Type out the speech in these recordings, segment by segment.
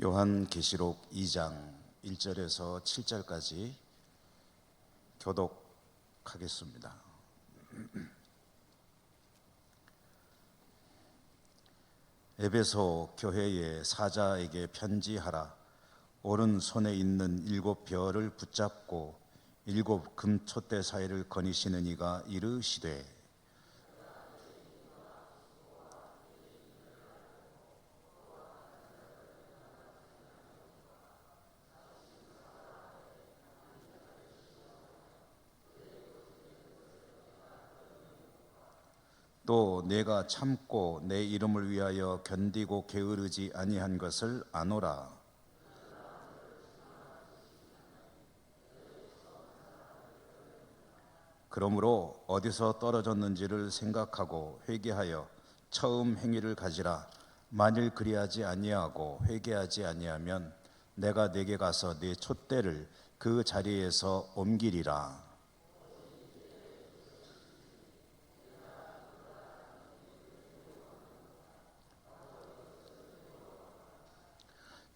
요한계시록 2장 1절에서 7절까지 교독하겠습니다. 에베소 교회의 사자에게 편지하라. 오른손에 있는 7별을 붙잡고 7 금촛대 사이를 거니시는 이가 이르시되, 또 내가 참고 내 이름을 위하여 견디고 게으르지 아니한 것을 아노라. 그러므로 어디서 떨어졌는지를 생각하고 회개하여 처음 행위를 가지라. 만일 그리하지 아니하고 회개하지 아니하면 내가 네게 가서 네 촛대를 그 자리에서 옮기리라.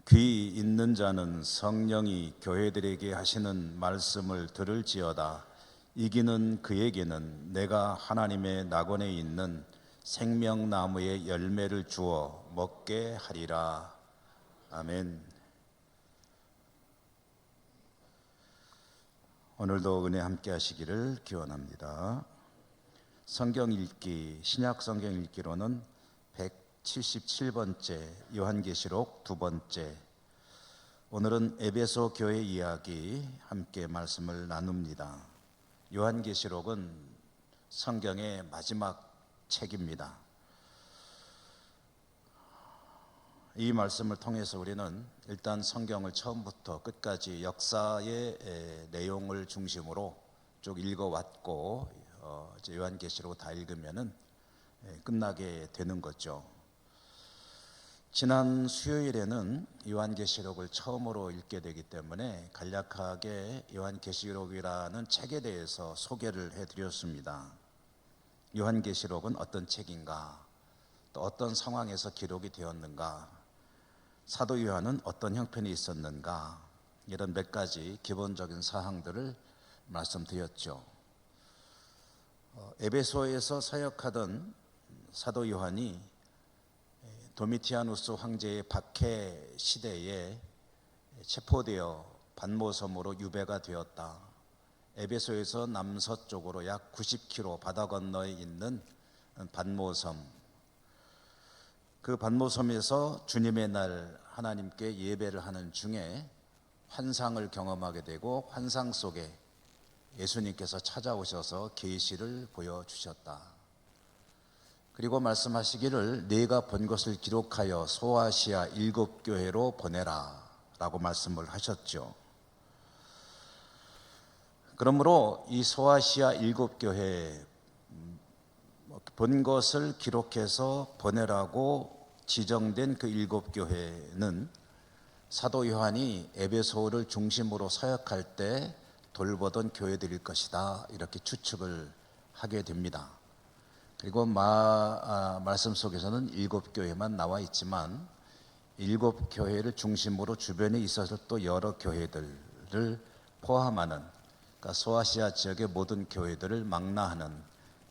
귀 있는 자는 성령이 교회들에게 하시는 말씀을 들을지어다. 이기는 그에게는 내가 하나님의 낙원에 있는 생명나무의 열매를 주어 먹게 하리라. 아멘. 오늘도 은혜 함께 하시기를 기원합니다. 성경 읽기, 신약 성경 읽기로는 177번째 요한계시록 2번째. 오늘은 에베소 교회 이야기 함께 말씀을 나눕니다. 요한계시록은 성경의 마지막 책입니다. 이 말씀을 통해서 우리는 일단 성경을 처음부터 끝까지 역사의 내용을 중심으로 쭉 읽어왔고, 요한계시록 다 읽으면은 끝나게 되는 거죠. 지난 수요일에는 요한계시록을 처음으로 읽게 되기 때문에 간략하게 요한계시록이라는 책에 대해서 소개를 해드렸습니다. 요한계시록은 어떤 책인가, 또 어떤 상황에서 기록이 되었는가, 사도 요한은 어떤 형편이 있었는가, 이런 몇 가지 기본적인 사항들을 말씀드렸죠. 에베소에서 사역하던 사도 요한이 도미티아누스 황제의 박해 시대에 체포되어 반모섬으로 유배가 되었다. 에베소에서 남서쪽으로 약 90km 바다 건너에 있는 반모섬, 그 반모섬에서 주님의 날 하나님께 예배를 하는 중에 환상을 경험하게 되고, 환상 속에 예수님께서 찾아오셔서 계시를 보여주셨다. 그리고 말씀하시기를 네가 본 것을 기록하여 소아시아 7교회로 보내라 라고 말씀을 하셨죠. 그러므로 이 소아시아 7교회 본 것을 기록해서 보내라고 지정된 그 7교회는 사도 요한이 에베소를 중심으로 사역할 때 돌보던 교회들일 것이다, 이렇게 추측을 하게 됩니다. 그리고 말씀 속에서는 7교회만 나와 있지만 7교회를 중심으로 주변에 있어서 또 여러 교회들을 포함하는, 그러니까 소아시아 지역의 모든 교회들을 망라하는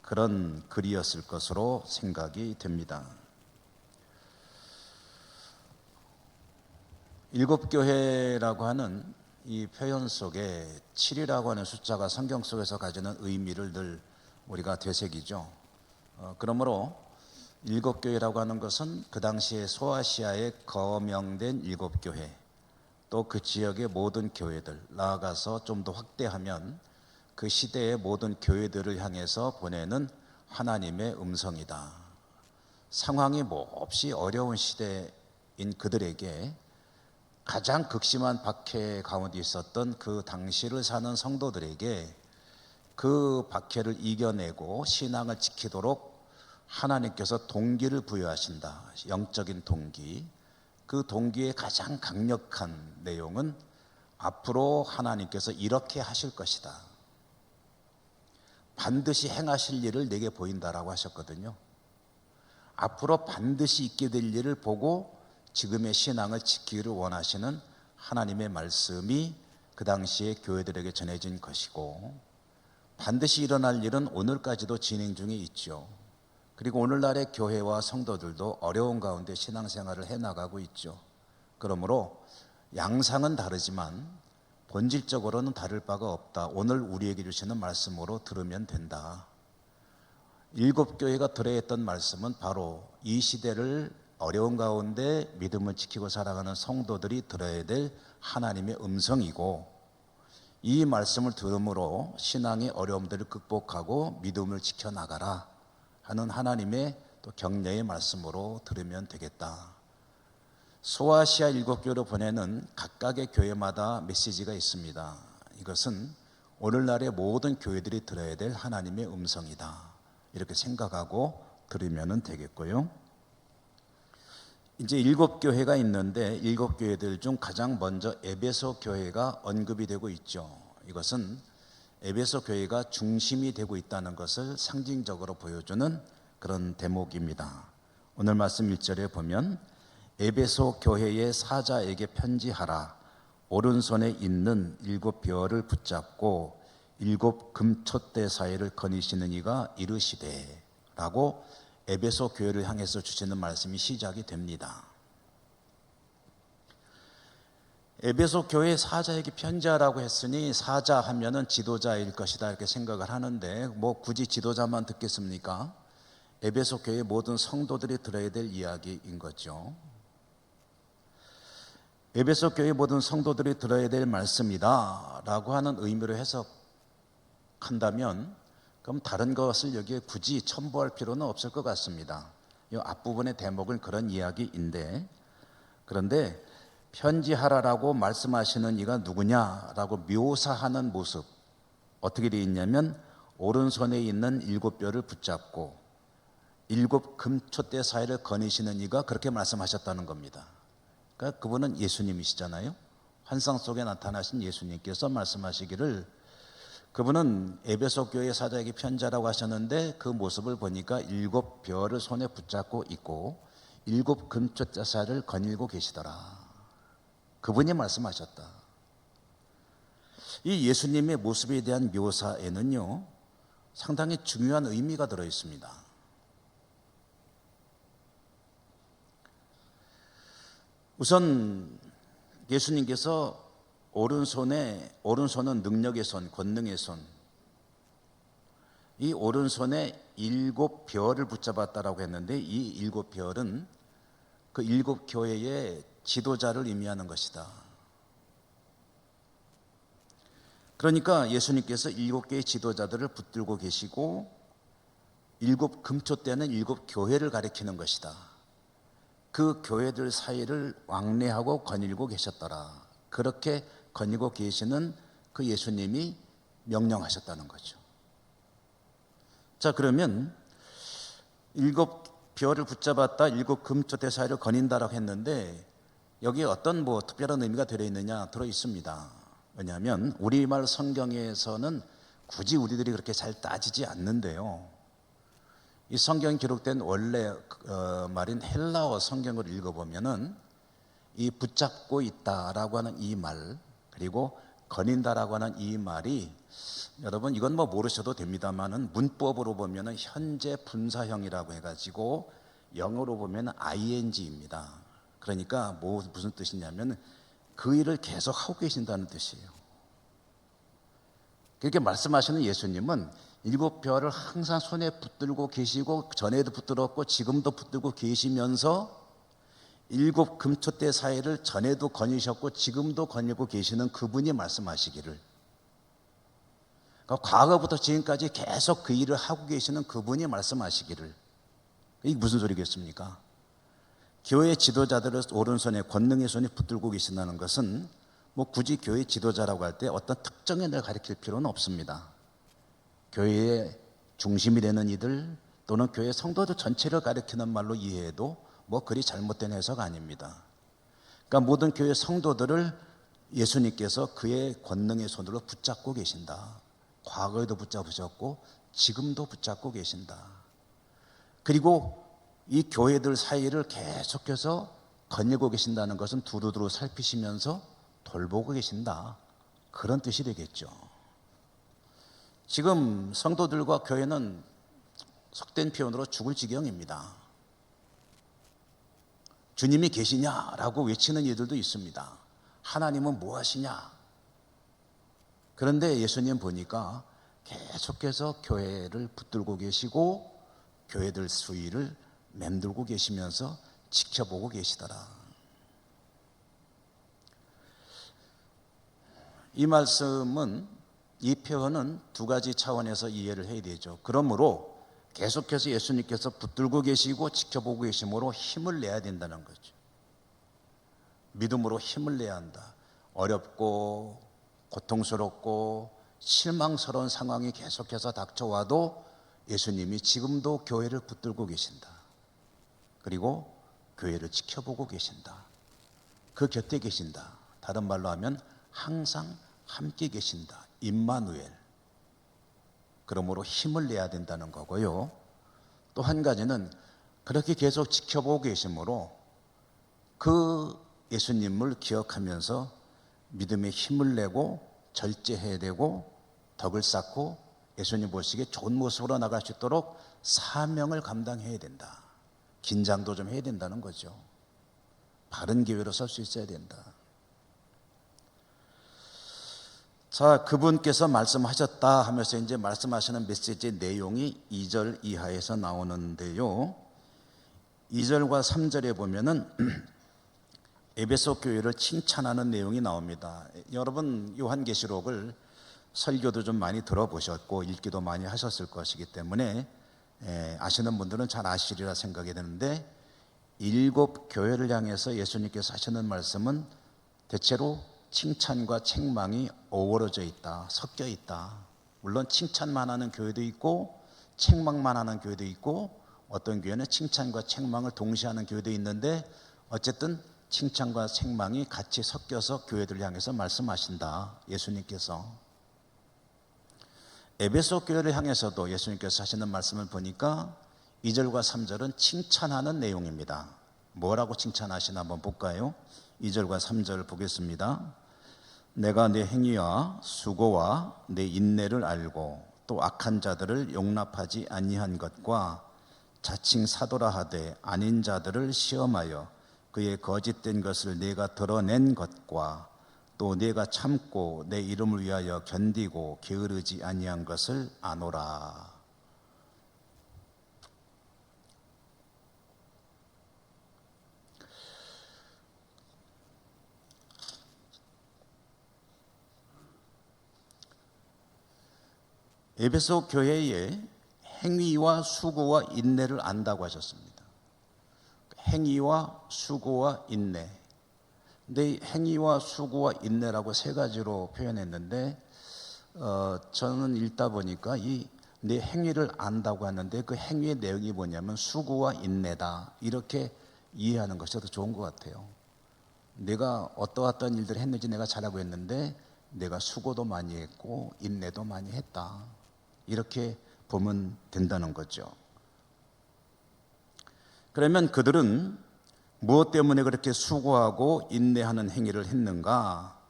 그런 글이었을 것으로 생각이 됩니다. 7교회라고 하는 이 표현 속에 7이라고 하는 숫자가 성경 속에서 가지는 의미를 늘 우리가 되새기죠. 그러므로 7교회라고 하는 것은 그 당시에 소아시아에 거명된 7교회, 또 그 지역의 모든 교회들, 나아가서 좀 더 확대하면 그 시대의 모든 교회들을 향해서 보내는 하나님의 음성이다. 상황이 몹시 어려운 시대인 그들에게, 가장 극심한 박해 가운데 있었던 그 당시를 사는 성도들에게 그 박해를 이겨내고 신앙을 지키도록 하나님께서 동기를 부여하신다. 영적인 동기. 그 동기의 가장 강력한 내용은 앞으로 하나님께서 이렇게 하실 것이다, 반드시 행하실 일을 내게 보인다라고 하셨거든요. 앞으로 반드시 있게 될 일을 보고 지금의 신앙을 지키기를 원하시는 하나님의 말씀이 그 당시에 교회들에게 전해진 것이고, 반드시 일어날 일은 오늘까지도 진행 중에 있죠. 그리고 오늘날의 교회와 성도들도 어려운 가운데 신앙생활을 해나가고 있죠. 그러므로 양상은 다르지만 본질적으로는 다를 바가 없다. 오늘 우리에게 주시는 말씀으로 들으면 된다. 일곱 교회가 들어했던 말씀은 바로 이 시대를 어려운 가운데 믿음을 지키고 살아가는 성도들이 들어야 될 하나님의 음성이고, 이 말씀을 들음으로 신앙의 어려움들을 극복하고 믿음을 지켜나가라 하는 하나님의 또 격려의 말씀으로 들으면 되겠다. 소아시아 일곱 교회로 보내는 각각의 교회마다 메시지가 있습니다. 이것은 오늘날의 모든 교회들이 들어야 될 하나님의 음성이다, 이렇게 생각하고 들으면 되겠고요. 이제 일곱 교회가 있는데 일곱 교회들 중 가장 먼저 에베소 교회가 언급이 되고 있죠. 이것은 에베소 교회가 중심이 되고 있다는 것을 상징적으로 보여주는 그런 대목입니다. 오늘 말씀 1절에 보면 에베소 교회의 사자에게 편지하라. 오른손에 있는 일곱 벼를 붙잡고 일곱 금촛대 사이를 거니시는 이가 이르시되 라고 에베소 교회를 향해서 주시는 말씀이 시작이 됩니다. 에베소 교회 사자에게 편지하라고 했으니 사자 하면은 지도자일 것이다 이렇게 생각을 하는데, 뭐 굳이 지도자만 듣겠습니까? 에베소 교회 모든 성도들이 들어야 될 이야기인 거죠. 에베소 교회 모든 성도들이 들어야 될 말씀이다 라고 하는 의미로 해석한다면, 그럼 다른 것을 여기에 굳이 첨부할 필요는 없을 것 같습니다. 이 앞부분의 대목은 그런 이야기인데, 그런데 편지하라라고 말씀하시는 이가 누구냐라고 묘사하는 모습, 어떻게 되어 있냐면 오른손에 있는 일곱 벼를 붙잡고 일곱 금촛대 사이를 거니시는 이가 그렇게 말씀하셨다는 겁니다. 그러니까 그분은 예수님이시잖아요. 환상 속에 나타나신 예수님께서 말씀하시기를, 그분은 에베소 교회 사자에게 편지하라고 하셨는데 그 모습을 보니까 일곱 벼를 손에 붙잡고 있고 일곱 금촛대 사이를 거닐고 계시더라. 그분이 말씀하셨다. 이 예수님의 모습에 대한 묘사에는요, 상당히 중요한 의미가 들어 있습니다. 우선 예수님께서 오른손은 능력의 손, 권능의 손, 이 오른손에 일곱 벼를 붙잡았다라고 했는데, 이 일곱 벼는 그 일곱 교회의 지도자를 의미하는 것이다. 그러니까 예수님께서 일곱 개의 지도자들을 붙들고 계시고 일곱 금촛대는 일곱 교회를 가리키는 것이다. 그 교회들 사이를 왕래하고 거닐고 계셨더라. 그렇게 거닐고 계시는 그 예수님이 명령하셨다는 거죠. 자, 그러면 일곱 벼를 붙잡았다, 일곱 금촛대 사이를 거닌다라고 했는데 여기에 어떤 특별한 의미가 들어있느냐? 들어있습니다. 왜냐하면 우리말 성경에서는 굳이 우리들이 그렇게 잘 따지지 않는데요, 이 성경이 기록된 원래 말인 헬라어 성경을 읽어보면은 이 붙잡고 있다라고 하는 이 말, 그리고 거닌다라고 하는 이 말이, 여러분 이건 모르셔도 됩니다만은 문법으로 보면은 현재 분사형이라고 해가지고 영어로 보면은 ing입니다. 그러니까 무슨 뜻이냐면 그 일을 계속 하고 계신다는 뜻이에요. 그렇게 말씀하시는 예수님은 일곱 벼를 항상 손에 붙들고 계시고, 전에도 붙들었고 지금도 붙들고 계시면서 일곱 금촛대 사이를 전에도 거니셨고 지금도 거니고 계시는 그분이 말씀하시기를, 그러니까 과거부터 지금까지 계속 그 일을 하고 계시는 그분이 말씀하시기를, 이게 무슨 소리겠습니까? 교회 지도자들을 오른손에 권능의 손에 붙들고 계신다는 것은 굳이 교회 지도자라고 할 때 어떤 특정의 날 가리킬 필요는 없습니다. 교회의 중심이 되는 이들 또는 교회 성도들 전체를 가리키는 말로 이해해도 그리 잘못된 해석 아닙니다. 그러니까 모든 교회 성도들을 예수님께서 그의 권능의 손으로 붙잡고 계신다. 과거에도 붙잡으셨고 지금도 붙잡고 계신다. 그리고 이 교회들 사이를 계속해서 거닐고 계신다는 것은 두루두루 살피시면서 돌보고 계신다, 그런 뜻이 되겠죠. 지금 성도들과 교회는 속된 표현으로 죽을 지경입니다. 주님이 계시냐라고 외치는 이들도 있습니다. 하나님은 무엇이냐. 그런데 예수님 보니까 계속해서 교회를 붙들고 계시고 교회들 수위를 맴돌고 계시면서 지켜보고 계시더라. 이 말씀은, 이 표현은 두 가지 차원에서 이해를 해야 되죠. 그러므로 계속해서 예수님께서 붙들고 계시고 지켜보고 계심으로 힘을 내야 된다는 거죠. 믿음으로 힘을 내야 한다. 어렵고 고통스럽고 실망스러운 상황이 계속해서 닥쳐와도 예수님이 지금도 교회를 붙들고 계신다. 그리고 교회를 지켜보고 계신다. 그 곁에 계신다. 다른 말로 하면 항상 함께 계신다. 임마누엘. 그러므로 힘을 내야 된다는 거고요. 또 한 가지는 그렇게 계속 지켜보고 계심으로 그 예수님을 기억하면서 믿음의 힘을 내고 절제해야 되고 덕을 쌓고 예수님 보시기에 좋은 모습으로 나갈 수 있도록 사명을 감당해야 된다. 긴장도 좀 해야 된다는 거죠. 바른 기회로 설 수 있어야 된다. 자, 그분께서 말씀하셨다 하면서 이제 말씀하시는 메시지의 내용이 2절 이하에서 나오는데요. 2절과 3절에 보면은 에베소 교회를 칭찬하는 내용이 나옵니다. 여러분 요한계시록을 설교도 좀 많이 들어보셨고 읽기도 많이 하셨을 것이기 때문에 아시는 분들은 잘 아시리라 생각이 되는데, 7 교회를 향해서 예수님께서 하시는 말씀은 대체로 칭찬과 책망이 어우러져 있다, 섞여 있다. 물론 칭찬만 하는 교회도 있고 책망만 하는 교회도 있고 어떤 교회는 칭찬과 책망을 동시에 하는 교회도 있는데, 어쨌든 칭찬과 책망이 같이 섞여서 교회들을 향해서 말씀하신다, 예수님께서. 에베소 교회를 향해서도 예수님께서 하시는 말씀을 보니까 2절과 3절은 칭찬하는 내용입니다. 뭐라고 칭찬하시나 한번 볼까요? 2절과 3절 보겠습니다. 내가 내 행위와 수고와 내 인내를 알고 또 악한 자들을 용납하지 아니한 것과 자칭 사도라 하되 아닌 자들을 시험하여 그의 거짓된 것을 내가 드러낸 것과 또 내가 참고 내 이름을 위하여 견디고 게으르지 아니한 것을 아노라. 에베소 교회의 행위와 수고와 인내를 안다고 하셨습니다. 행위와 수고와 인내. 근데 행위와 수고와 인내라고 세 가지로 표현했는데, 저는 읽다 보니까 이 내 행위를 안다고 하는데 그 행위의 내용이 뭐냐면 수고와 인내다, 이렇게 이해하는 것이 더 좋은 것 같아요. 내가 어떠한 일들을 했는지 내가 잘하고 했는데 내가 수고도 많이 했고 인내도 많이 했다, 이렇게 보면 된다는 거죠. 그러면 그들은 무엇 때문에 그렇게 수고하고 인내하는 행위를 했는가?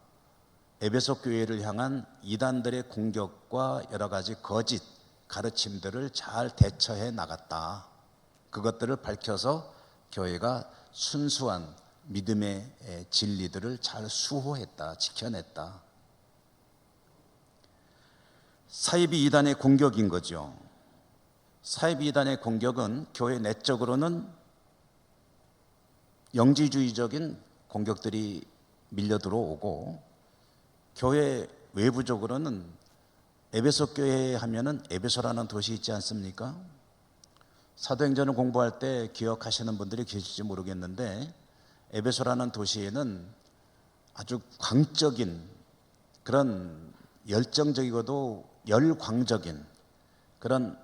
에베소 교회를 향한 이단들의 공격과 여러 가지 거짓 가르침들을 잘 대처해 나갔다. 그것들을 밝혀서 교회가 순수한 믿음의 진리들을 잘 수호했다, 지켜냈다. 사이비 이단의 공격인 거죠. 사이비 이단의 공격은 교회 내적으로는 영지주의적인 공격들이 밀려 들어오고, 교회 외부적으로는 에베소 교회 하면은 에베소라는 도시 있지 않습니까? 사도행전을 공부할 때 기억하시는 분들이 계실지 모르겠는데, 에베소라는 도시에는 아주 광적인, 그런 열정적이고도 열광적인 그런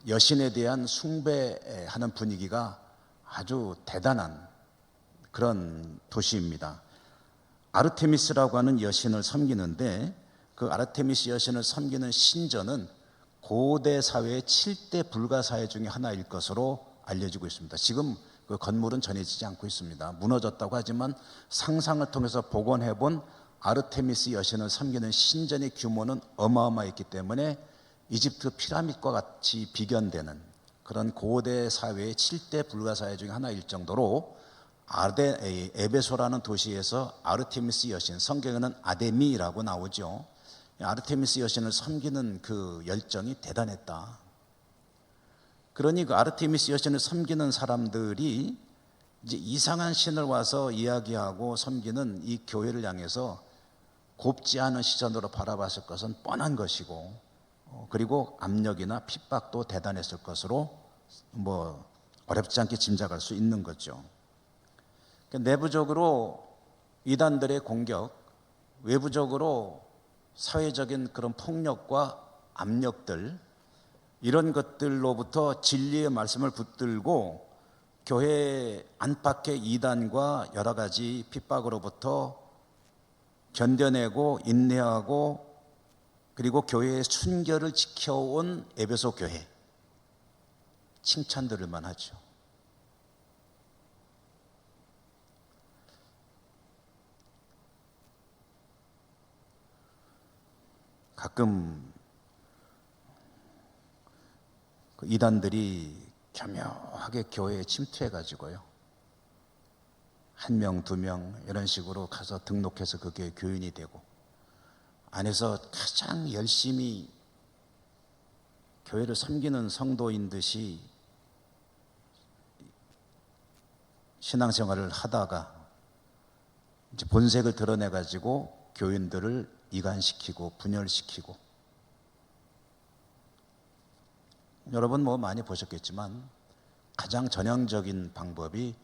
여신에 대한 숭배하는 분위기가 아주 대단한 그런 도시입니다. 아르테미스라고 하는 여신을 섬기는데, 그 아르테미스 여신을 섬기는 신전은 고대 사회의 7대 불가사의 중에 하나일 것으로 알려지고 있습니다. 지금 그 건물은 전해지지 않고 있습니다. 무너졌다고 하지만 상상을 통해서 복원해본 아르테미스 여신을 섬기는 신전의 규모는 어마어마했기 때문에 이집트 피라밋과 같이 비견되는 그런 고대 사회의 7대 불가사의 중에 하나일 정도로 에베소라는 도시에서 아르테미스 여신, 성경에는 아데미라고 나오죠. 아르테미스 여신을 섬기는 그 열정이 대단했다. 그러니 그 아르테미스 여신을 섬기는 사람들이 이제 이상한 신을 와서 이야기하고 섬기는 이 교회를 향해서 곱지 않은 시선으로 바라봤을 것은 뻔한 것이고, 그리고 압력이나 핍박도 대단했을 것으로 어렵지 않게 짐작할 수 있는 거죠. 내부적으로 이단들의 공격, 외부적으로 사회적인 그런 폭력과 압력들, 이런 것들로부터 진리의 말씀을 붙들고 교회 안팎의 이단과 여러 가지 핍박으로부터 견뎌내고 인내하고 그리고 교회의 순결을 지켜온 에베소 교회, 칭찬드릴만 하죠. 가끔 그 이단들이 교묘하게 교회에 침투해가지고요, 1명, 2명 이런 식으로 가서 등록해서 그 교회 교인이 되고, 안에서 가장 열심히 교회를 섬기는 성도인 듯이 신앙생활을 하다가 이제 본색을 드러내가지고 교인들을 이간시키고 분열시키고, 여러분 많이 보셨겠지만 가장 전형적인 방법이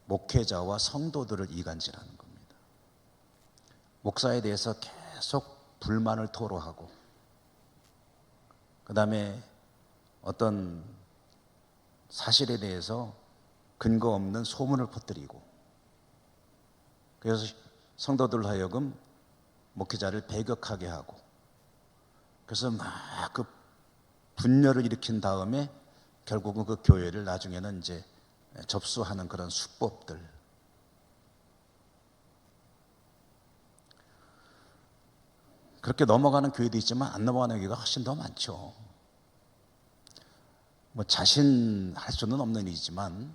목회자와 성도들을 이간질하는 겁니다. 목사에 대해서 계속 불만을 토로하고, 그 다음에 어떤 사실에 대해서 근거 없는 소문을 퍼뜨리고, 그래서 성도들로 하여금 목회자를 배격하게 하고, 그래서 막 그 분열을 일으킨 다음에 결국은 그 교회를 나중에는 이제 접수하는 그런 수법들, 그렇게 넘어가는 교회도 있지만 안 넘어가는 교회가 훨씬 더 많죠. 자신할 수는 없는 일이지만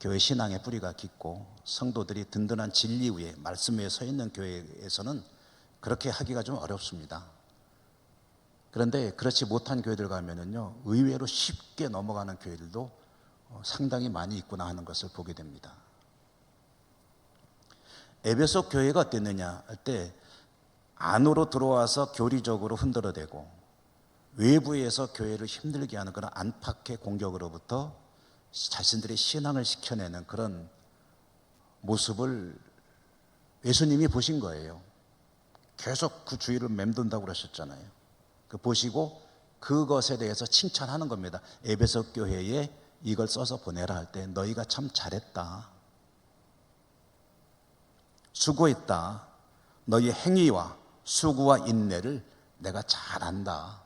교회 신앙의 뿌리가 깊고 성도들이 든든한 진리 위에 말씀 위에 서 있는 교회에서는 그렇게 하기가 좀 어렵습니다. 그런데 그렇지 못한 교회들 가면은요, 의외로 쉽게 넘어가는 교회들도 상당히 많이 있구나 하는 것을 보게 됩니다. 에베소 교회가 어땠느냐 할 때, 안으로 들어와서 교리적으로 흔들어대고 외부에서 교회를 힘들게 하는 그런 안팎의 공격으로부터 자신들의 신앙을 지켜내는 그런 모습을 예수님이 보신 거예요. 계속 그 주위를 맴돈다고 그러셨잖아요. 그 보시고 그것에 대해서 칭찬하는 겁니다. 에베소 교회에 이걸 써서 보내라 할 때, 너희가 참 잘했다, 수고했다, 너희 행위와 수고와 인내를 내가 잘 안다.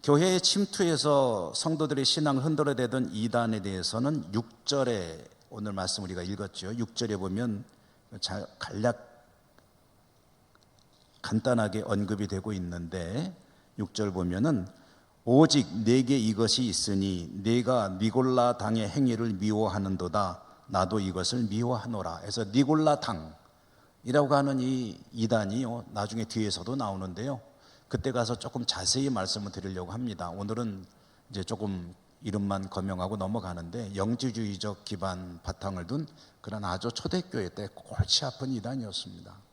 교회에 침투해서 성도들의 신앙을 흔들어대던 이단에 대해서는 6절에 오늘 말씀 우리가 읽었죠. 6절에 보면 간략 간단하게 언급이 되고 있는데, 6절 보면은 오직 내게 이것이 있으니 네가 니골라 당의 행위를 미워하는도다. 나도 이것을 미워하노라. 그래서 니골라 당이라고 하는 이 이단이 나중에 뒤에서도 나오는데요, 그때 가서 조금 자세히 말씀을 드리려고 합니다. 오늘은 이제 조금 이름만 거명하고 넘어가는데, 영지주의적 기반 바탕을 둔 그런 아주 초대교회 때 골치 아픈 이단이었습니다.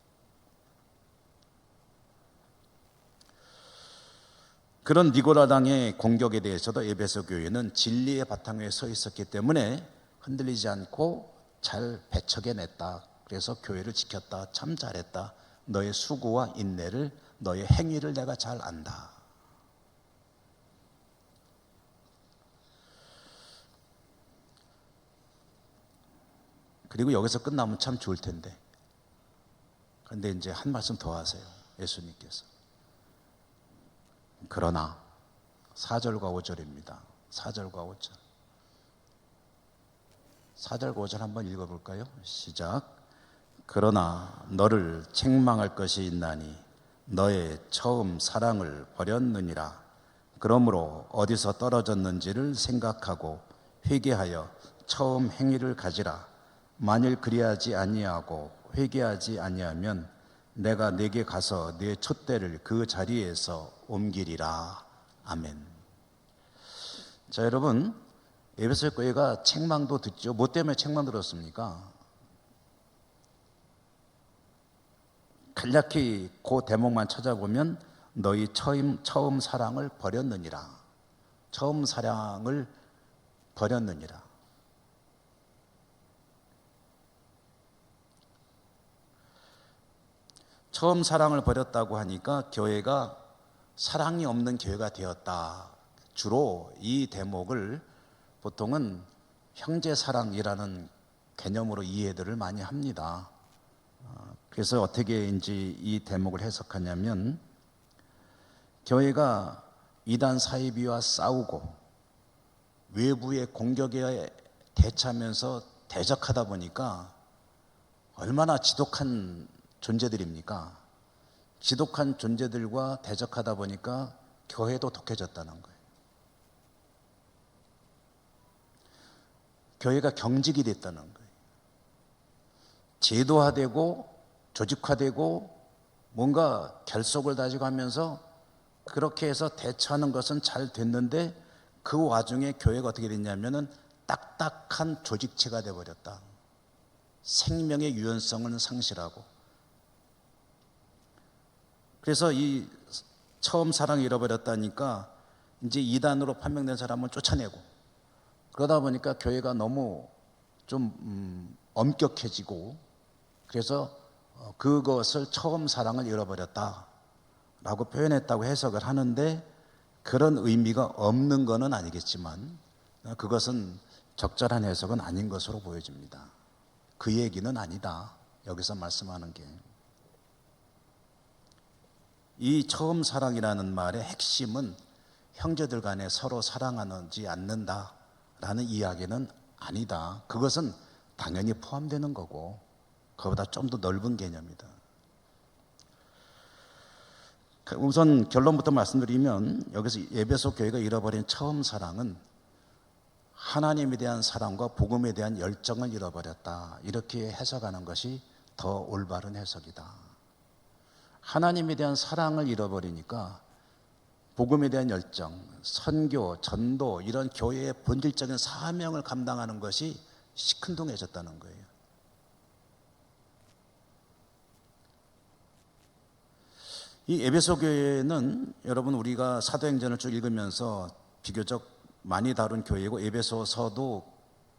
그런 니고라당의 공격에 대해서도 에베소 교회는 진리의 바탕 위에 서 있었기 때문에 흔들리지 않고 잘 배척해냈다. 그래서 교회를 지켰다. 참 잘했다. 너의 수고와 인내를, 너의 행위를 내가 잘 안다. 그리고 여기서 끝나면 참 좋을 텐데, 그런데 이제 한 말씀 더 하세요, 예수님께서. 그러나 4절과 5절입니다. 4절과 5절. 4절 5절 한번 읽어볼까요? 시작. 그러나 너를 책망할 것이 있나니 너의 처음 사랑을 버렸느니라. 그러므로 어디서 떨어졌는지를 생각하고 회개하여 처음 행위를 가지라. 만일 그리하지 아니하고 회개하지 아니하면 내가 네게 가서 네 촛대를 그 자리에서 옮기리라. 아멘. 자, 여러분, 에베소 교회가 책망도 듣죠. 뭐 때문에 책망 들었습니까? 간략히 그 대목만 찾아보면 너희 처음 사랑을 버렸느니라. 처음 사랑을 버렸느니라. 처음 사랑을 버렸다고 하니까 교회가 사랑이 없는 교회가 되었다. 주로 이 대목을 보통은 형제 사랑이라는 개념으로 이해들을 많이 합니다. 그래서 어떻게인지 이 대목을 해석하냐면, 교회가 이단 사이비와 싸우고 외부의 공격에 대처하면서 대적하다 보니까 얼마나 지독한 존재들입니까? 지독한 존재들과 대적하다 보니까 교회도 독해졌다는 거예요. 교회가 경직이 됐다는 거예요. 제도화되고 조직화되고 뭔가 결속을 다지고 하면서 그렇게 해서 대처하는 것은 잘 됐는데, 그 와중에 교회가 어떻게 됐냐면은 딱딱한 조직체가 되어버렸다. 생명의 유연성을 상실하고. 그래서 이 처음 사랑을 잃어버렸다니까 이제 이단으로 판명된 사람을 쫓아내고, 그러다 보니까 교회가 너무 좀 엄격해지고, 그래서 그것을 처음 사랑을 잃어버렸다라고 표현했다고 해석을 하는데, 그런 의미가 없는 것은 아니겠지만 그것은 적절한 해석은 아닌 것으로 보여집니다. 그 얘기는 아니다, 여기서 말씀하는 게. 이 처음 사랑이라는 말의 핵심은 형제들 간에 서로 사랑하지 않는다라는 이야기는 아니다. 그것은 당연히 포함되는 거고, 그보다 좀 더 넓은 개념이다. 우선 결론부터 말씀드리면, 여기서 에베소 교회가 잃어버린 처음 사랑은 하나님에 대한 사랑과 복음에 대한 열정을 잃어버렸다, 이렇게 해석하는 것이 더 올바른 해석이다. 하나님에 대한 사랑을 잃어버리니까 복음에 대한 열정, 선교, 전도, 이런 교회의 본질적인 사명을 감당하는 것이 시큰둥해졌다는 거예요. 이 에베소 교회는 여러분, 우리가 사도행전을 쭉 읽으면서 비교적 많이 다룬 교회고, 에베소서도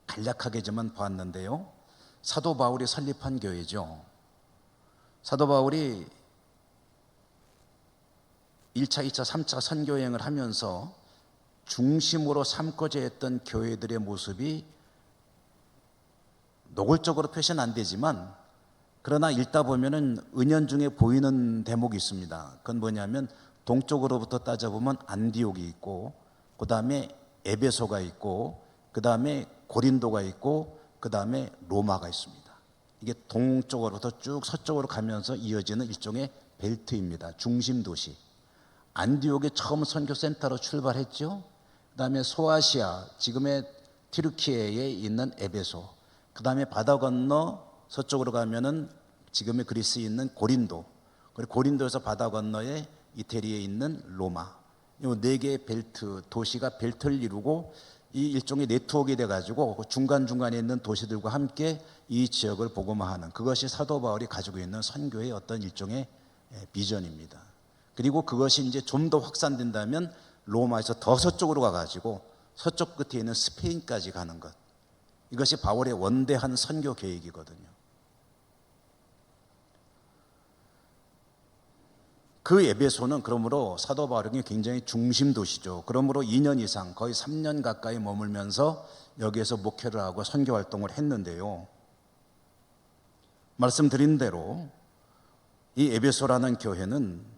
간략하게지만 봤는데요, 사도 바울이 설립한 교회죠. 사도 바울이 1차, 2차, 3차 선교여행을 하면서 중심으로 삼고자 했던 교회들의 모습이 노골적으로 표시는 안 되지만, 그러나 읽다 보면은 은연중에 보이는 대목이 있습니다. 그건 뭐냐면, 동쪽으로부터 따져보면 안디옥이 있고, 그 다음에 에베소가 있고, 그 다음에 고린도가 있고, 그 다음에 로마가 있습니다. 이게 동쪽으로부터 쭉 서쪽으로 가면서 이어지는 일종의 벨트입니다. 중심 도시. 안디옥이 처음 선교센터로 출발했죠. 그 다음에 소아시아, 지금의 튀르키예에 있는 에베소, 그 다음에 바다 건너 서쪽으로 가면은 지금의 그리스에 있는 고린도, 그리고 고린도에서 바다 건너에 이태리에 있는 로마, 이 네 개의 벨트, 도시가 벨트를 이루고 이 일종의 네트워크가 돼가지고 중간중간에 있는 도시들과 함께 이 지역을 복음화하는, 그것이 사도 바울이 가지고 있는 선교의 어떤 일종의 비전입니다. 그리고 그것이 이제 좀 더 확산된다면 로마에서 더 서쪽으로 가가지고 서쪽 끝에 있는 스페인까지 가는 것, 이것이 바울의 원대한 선교 계획이거든요. 그 에베소는 그러므로 사도 바울이 굉장히 중심 도시죠. 그러므로 2년 이상, 거의 3년 가까이 머물면서 여기에서 목회를 하고 선교 활동을 했는데요, 말씀드린 대로 이 에베소라는 교회는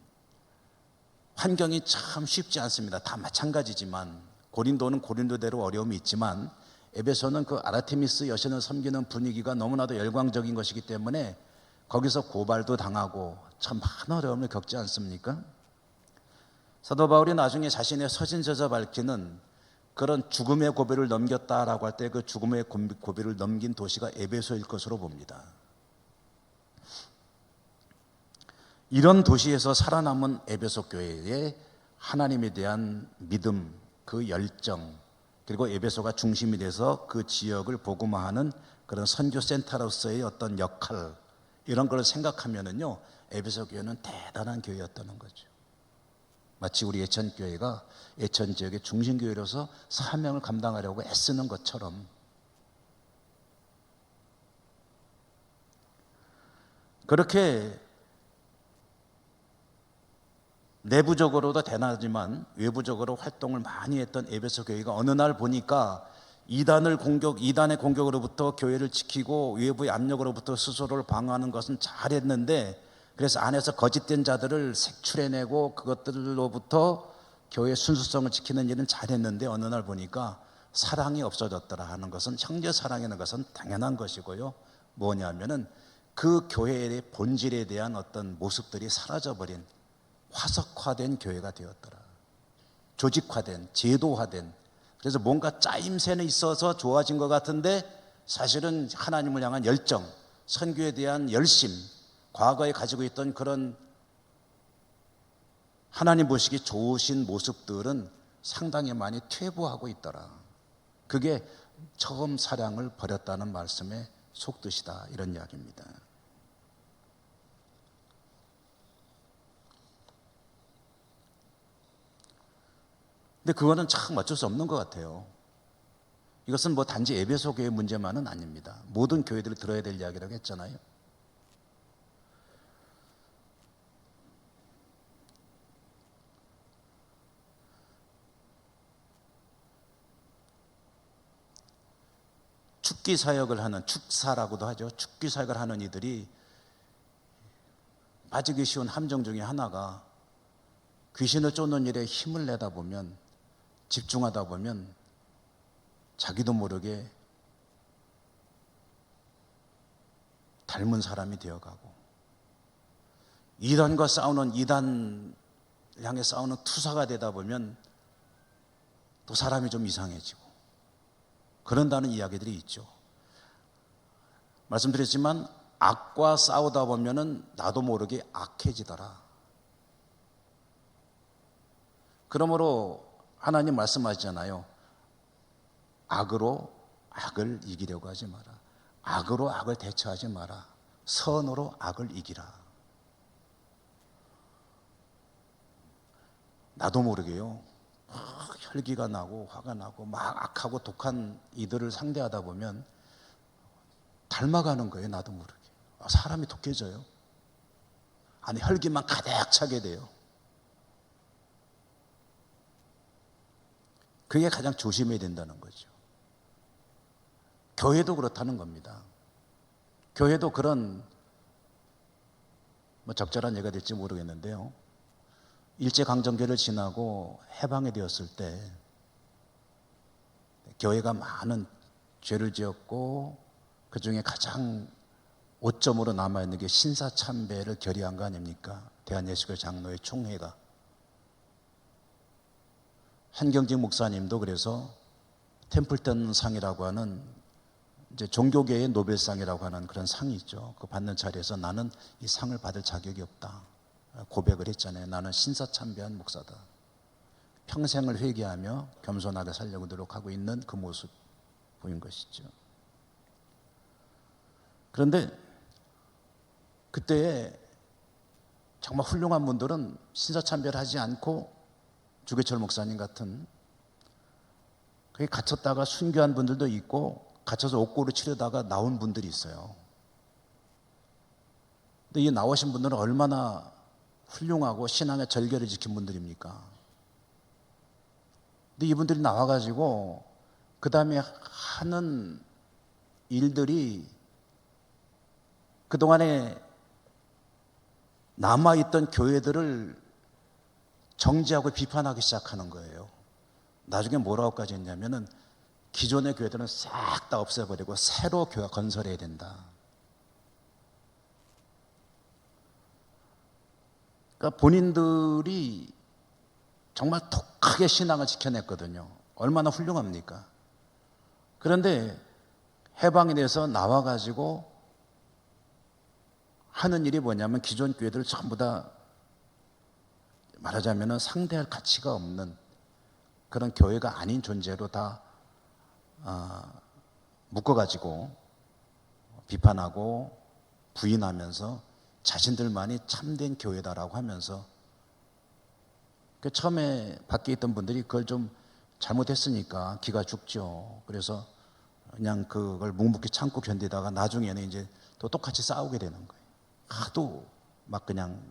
환경이 참 쉽지 않습니다. 다 마찬가지지만, 고린도는 고린도대로 어려움이 있지만 에베소는 그 아르테미스 여신을 섬기는 분위기가 너무나도 열광적인 것이기 때문에 거기서 고발도 당하고 참 많은 어려움을 겪지 않습니까? 사도 바울이 나중에 자신의 서신서에서 밝히는 그런 죽음의 고비를 넘겼다라고 할 때 그 죽음의 고비를 넘긴 도시가 에베소일 것으로 봅니다. 이런 도시에서 살아남은 에베소 교회의 하나님에 대한 믿음, 그 열정, 그리고 에베소가 중심이 돼서 그 지역을 복음화하는 그런 선교센터로서의 어떤 역할, 이런 걸 생각하면은요, 에베소 교회는 대단한 교회였다는 거죠. 마치 우리 예천교회가 예천 지역의 중심교회로서 사명을 감당하려고 애쓰는 것처럼, 그렇게 내부적으로도 대단하지만 외부적으로 활동을 많이 했던 에베소 교회가 어느 날 보니까 이단의 공격으로부터 교회를 지키고 외부의 압력으로부터 스스로를 방어하는 것은 잘했는데, 그래서 안에서 거짓된 자들을 색출해내고 그것들로부터 교회의 순수성을 지키는 일은 잘했는데, 어느 날 보니까 사랑이 없어졌더라 하는 것은, 형제 사랑이라는 것은 당연한 것이고요. 뭐냐면은 그 교회의 본질에 대한 어떤 모습들이 사라져버린 화석화된 교회가 되었더라. 조직화된, 제도화된, 그래서 뭔가 짜임새는 있어서 좋아진 것 같은데 사실은 하나님을 향한 열정, 선교에 대한 열심, 과거에 가지고 있던 그런 하나님 보시기 좋으신 모습들은 상당히 많이 퇴보하고 있더라. 그게 처음 사랑을 버렸다는 말씀의 속뜻이다, 이런 이야기입니다. 근데 그거는 참 어쩔 수 없는 것 같아요. 이것은 뭐 단지 에베소 교회 문제만은 아닙니다. 모든 교회들이 들어야 될 이야기라고 했잖아요. 축기 사역을 하는, 축사라고도 하죠. 축기 사역을 하는 이들이 빠지기 쉬운 함정 중에 하나가, 귀신을 쫓는 일에 힘을 내다 보면, 집중하다 보면 자기도 모르게 닮은 사람이 되어가고, 이단과 싸우는, 이단 향해 싸우는 투사가 되다 보면 또 사람이 좀 이상해지고 그런다는 이야기들이 있죠. 말씀드렸지만 악과 싸우다 보면은 나도 모르게 악해지더라. 그러므로 하나님 말씀하시잖아요. 악으로 악을 이기려고 하지 마라. 악으로 악을 대처하지 마라. 선으로 악을 이기라. 나도 모르게요, 혈기가 나고 화가 나고 막 악하고 독한 이들을 상대하다 보면 닮아가는 거예요. 나도 모르게. 사람이 독해져요. 안에 혈기만 가득 차게 돼요. 그게 가장 조심해야 된다는 거죠. 교회도 그렇다는 겁니다. 교회도 그런, 뭐 적절한 예가 될지 모르겠는데요, 일제강점기를 지나고 해방이 되었을 때 교회가 많은 죄를 지었고 그 중에 가장 오점으로 남아있는 게 신사참배를 결의한 거 아닙니까? 대한예수교 장로회 총회가. 한경직 목사님도 그래서 템플턴 상이라고 하는 이제 종교계의 노벨상이라고 하는 그런 상이 있죠. 그 받는 자리에서 나는 이 상을 받을 자격이 없다 고백을 했잖아요. 나는 신사참배한 목사다. 평생을 회개하며 겸손하게 살려고 노력하고 있는 그 모습 보인 것이죠. 그런데 그때 정말 훌륭한 분들은 신사참배를 하지 않고 주계철 목사님 같은, 그게 갇혔다가 순교한 분들도 있고 갇혀서 옥고를 치르다가 나온 분들이 있어요. 근데 이 나오신 분들은 얼마나 훌륭하고 신앙의 절개를 지킨 분들입니까? 근데 이분들이 나와가지고 그 다음에 하는 일들이 그동안에 남아있던 교회들을 정죄하고 비판하기 시작하는 거예요. 나중에 뭐라고까지 했냐면은 기존의 교회들은 싹 다 없애버리고 새로 교회 건설해야 된다. 그러니까 본인들이 정말 독하게 신앙을 지켜냈거든요. 얼마나 훌륭합니까? 그런데 해방이 돼서 나와가지고 하는 일이 뭐냐면 기존 교회들 전부 다 말하자면 상대할 가치가 없는 그런 교회가 아닌 존재로 다 묶어가지고 비판하고 부인하면서 자신들만이 참된 교회다라고 하면서 그 처음에 밖에 있던 분들이 그걸 좀 잘못했으니까 기가 죽죠. 그래서 그냥 그걸 묵묵히 참고 견디다가 나중에는 이제 또 똑같이 싸우게 되는 거예요. 하도 막 그냥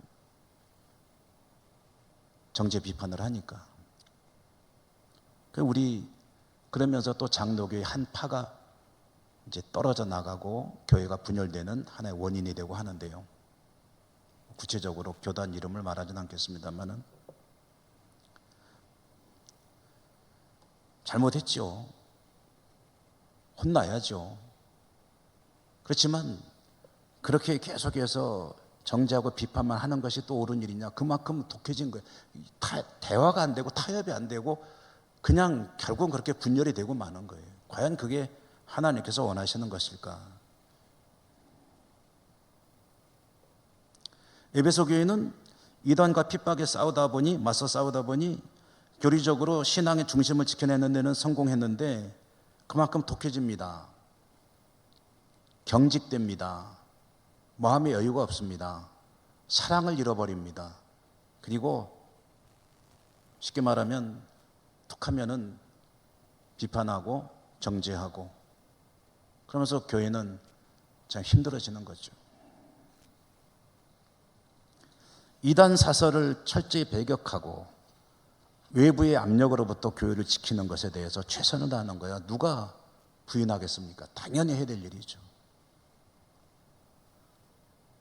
정죄 비판을 하니까. 우리 그러면서 또 장로교의 한 파가 이제 떨어져 나가고 교회가 분열되는 하나의 원인이 되고 하는데요. 구체적으로 교단 이름을 말하진 않겠습니다만은 잘못했죠. 혼나야죠. 그렇지만 그렇게 계속해서 정죄하고 비판만 하는 것이 또 옳은 일이냐? 그만큼 독해진 거예요. 대화가 안 되고 타협이 안 되고 그냥 결국은 그렇게 분열이 되고 마는 거예요. 과연 그게 하나님께서 원하시는 것일까? 에베소 교회는 이단과 핍박에 맞서 싸우다 보니 교리적으로 신앙의 중심을 지켜내는 데는 성공했는데 그만큼 독해집니다. 경직됩니다. 마음의 여유가 없습니다. 사랑을 잃어버립니다. 그리고 쉽게 말하면 툭하면은 비판하고 정죄하고 그러면서 교회는 참 힘들어지는 거죠. 이단 사설을 철저히 배격하고 외부의 압력으로부터 교회를 지키는 것에 대해서 최선을 다하는 거야. 누가 부인하겠습니까? 당연히 해야 될 일이죠.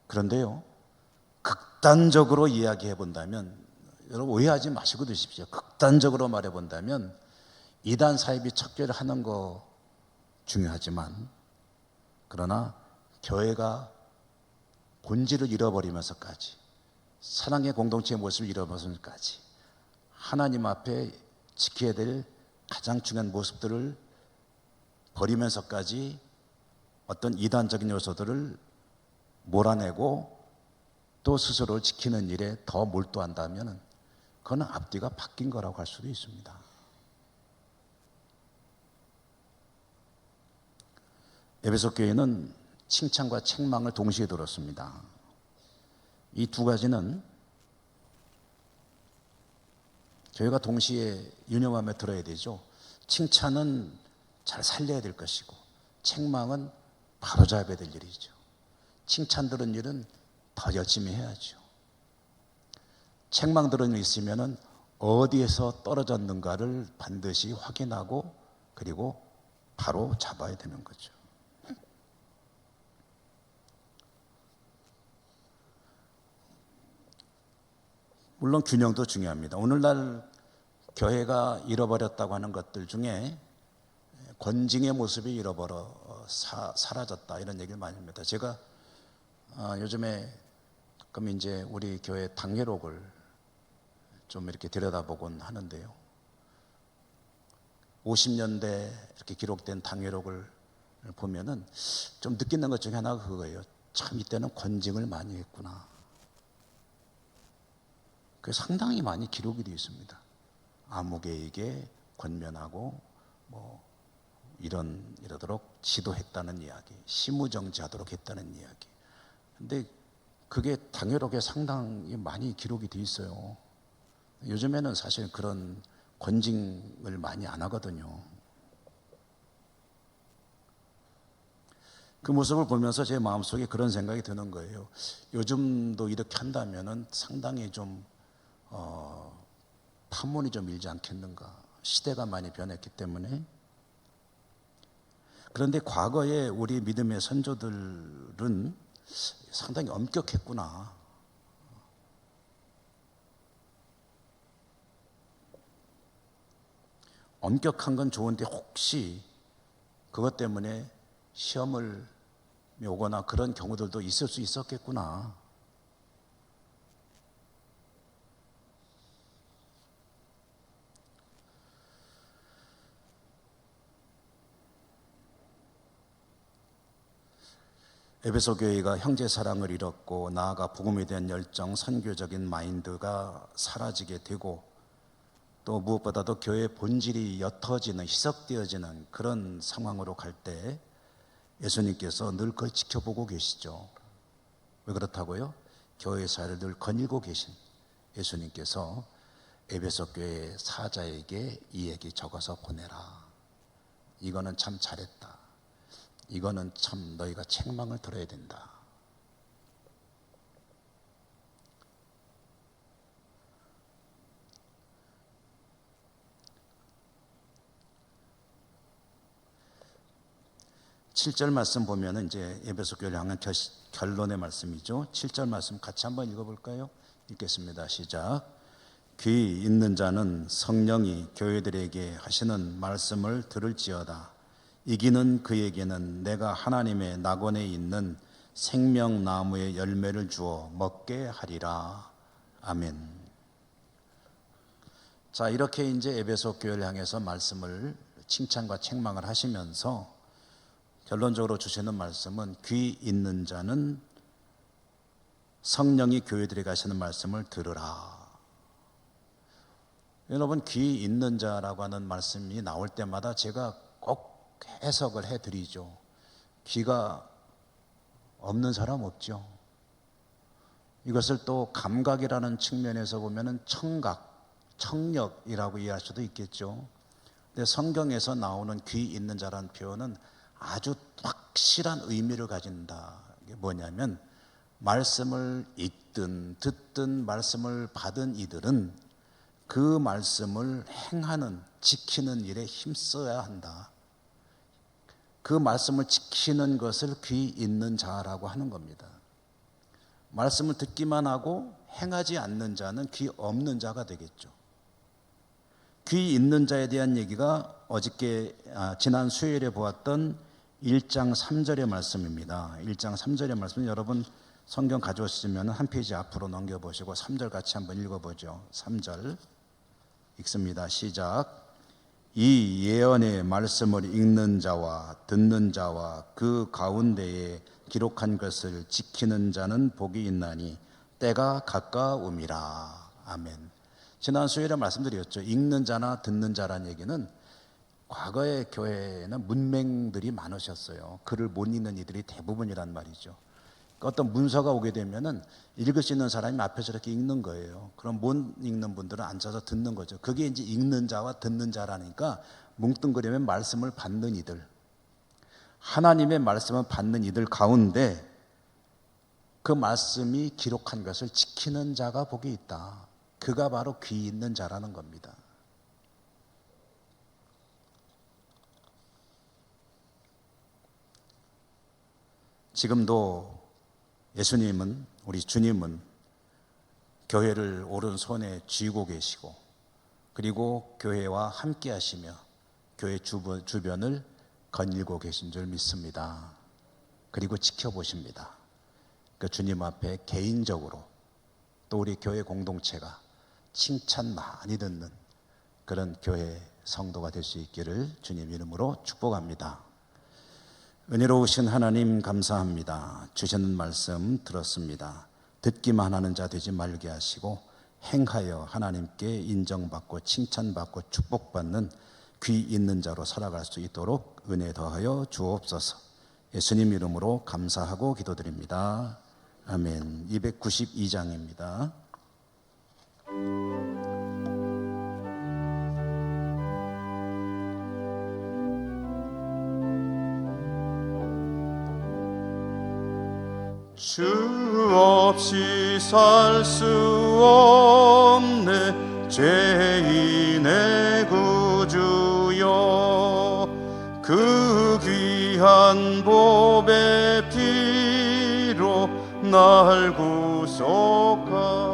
그런데요, 극단적으로 이야기해 본다면, 여러분 오해하지 마시고 드십시오. 극단적으로 말해 본다면 이단 사입이 척결을 하는 거 중요하지만, 그러나 교회가 본질을 잃어버리면서까지, 사랑의 공동체의 모습을 잃어버리면서까지 하나님 앞에 지켜야 될 가장 중요한 모습들을 버리면서까지 어떤 이단적인 요소들을 몰아내고 또 스스로를 지키는 일에 더 몰두한다면 그건 앞뒤가 바뀐 거라고 할 수도 있습니다. 에베소 교회는 칭찬과 책망을 동시에 들었습니다. 이 두 가지는 교회가 동시에 유념하며 들어야 되죠. 칭찬은 잘 살려야 될 것이고 책망은 바로잡아야 될 일이죠. 칭찬 들은 일은 더 열심히 해야죠. 책망 들은 일 있으면 어디에서 떨어졌는가를 반드시 확인하고 그리고 바로 잡아야 되는 거죠. 물론 균형도 중요합니다. 오늘날 교회가 잃어버렸다고 하는 것들 중에 권징의 모습이 사라졌다 이런 얘기를 많이 합니다. 제가 요즘에 가끔 이제 우리 교회 당회록을 좀 이렇게 들여다보곤 하는데요. 50년대 이렇게 기록된 당회록을 보면은 좀 느끼는 것 중에 하나가 그거예요. 참 이때는 권징을 많이 했구나. 그 상당히 많이 기록이 되어 있습니다. 아무개에게 권면하고 이러도록 지도했다는 이야기, 시무정지하도록 했다는 이야기. 근데 그게 당회록에 상당히 많이 기록이 되어 있어요. 요즘에는 사실 그런 권징을 많이 안 하거든요. 그 모습을 보면서 제 마음속에 그런 생각이 드는 거예요. 요즘도 이렇게 한다면은 상당히 좀 판문이 좀 일지 않겠는가. 시대가 많이 변했기 때문에. 그런데 과거에 우리 믿음의 선조들은 상당히 엄격했구나. 엄격한 건 좋은데 혹시 그것 때문에 시험을 오거나 그런 경우들도 있을 수 있었겠구나. 에베소 교회가 형제 사랑을 잃었고 나아가 복음에 대한 열정, 선교적인 마인드가 사라지게 되고 또 무엇보다도 교회의 본질이 옅어지는, 희석되어지는 그런 상황으로 갈 때 예수님께서 늘 그걸 지켜보고 계시죠. 왜 그렇다고요? 교회 사회를 늘 거닐고 계신 예수님께서 에베소 교회 사자에게 이 얘기 적어서 보내라. 이거는 참 잘했다. 이거는 참 너희가 책망을 들어야 된다. (7절) 말씀 보면은 이제 에베소 교회를 향한 결론의 말씀이죠. 7절 말씀 같이 한번 읽어볼까요? 읽겠습니다. 시작. 귀 있는 자는 성령이 교회들에게 하시는 말씀을 들을지어다. 이기는 그에게는 내가 하나님의 낙원에 있는 생명나무의 열매를 주어 먹게 하리라. 아멘. 자, 이렇게 이제 에베소 교회를 향해서 말씀을 칭찬과 책망을 하시면서 결론적으로 주시는 말씀은 귀 있는 자는 성령이 교회들에게 하시는 말씀을 들으라. 여러분, 귀 있는 자라고 하는 말씀이 나올 때마다 제가 꼭 해석을 해드리죠. 귀가 없는 사람 없죠. 이것을 또 감각이라는 측면에서 보면은 청각, 청력이라고 이해할 수도 있겠죠. 근데 성경에서 나오는 귀 있는 자라는 표현은 아주 확실한 의미를 가진다. 이게 뭐냐면 말씀을 읽든 듣든 말씀을 받은 이들은 그 말씀을 행하는, 지키는 일에 힘써야 한다. 그 말씀을 지키는 것을 귀 있는 자라고 하는 겁니다. 말씀을 듣기만 하고 행하지 않는 자는 귀 없는 자가 되겠죠. 귀 있는 자에 대한 얘기가 어저께 지난 수요일에 보았던 1장 3절의 말씀입니다. 1장 3절의 말씀, 여러분 성경 가져오시면 한 페이지 앞으로 넘겨보시고 3절 같이 한번 읽어보죠. 3절 읽습니다. 시작. 이 예언의 말씀을 읽는 자와 듣는 자와 그 가운데에 기록한 것을 지키는 자는 복이 있나니 때가 가까움이라. 아멘. 지난 수요일에 말씀드렸죠. 읽는 자나 듣는 자란 얘기는 과거의 교회에는 문맹들이 많으셨어요. 글을 못 읽는 이들이 대부분이란 말이죠. 어떤 문서가 오게 되면은 읽을 수 있는 사람이 앞에서 이렇게 읽는 거예요. 그럼 못 읽는 분들은 앉아서 듣는 거죠. 그게 이제 읽는 자와 듣는 자라니까 뭉뚱그리면 말씀을 받는 이들, 하나님의 말씀을 받는 이들 가운데 그 말씀이 기록한 것을 지키는 자가 복이 있다. 그가 바로 귀 있는 자라는 겁니다. 지금도 예수님은, 우리 주님은 교회를 오른손에 쥐고 계시고 그리고 교회와 함께 하시며 교회 주변을 거닐고 계신 줄 믿습니다. 그리고 지켜보십니다. 그 주님 앞에 개인적으로 또 우리 교회 공동체가 칭찬 많이 듣는 그런 교회 성도가 될 수 있기를 주님 이름으로 축복합니다. 은혜로우신 하나님 감사합니다. 주시는 말씀 들었습니다. 듣기만 하는 자 되지 말게 하시고 행하여 하나님께 인정받고 칭찬받고 축복받는 귀 있는 자로 살아갈 수 있도록 은혜 더하여 주옵소서. 예수님 이름으로 감사하고 기도드립니다. 아멘. 292장입니다. 주 없이 살 수 없네 죄인의 구주여 그 귀한 보배 피로 날 구속하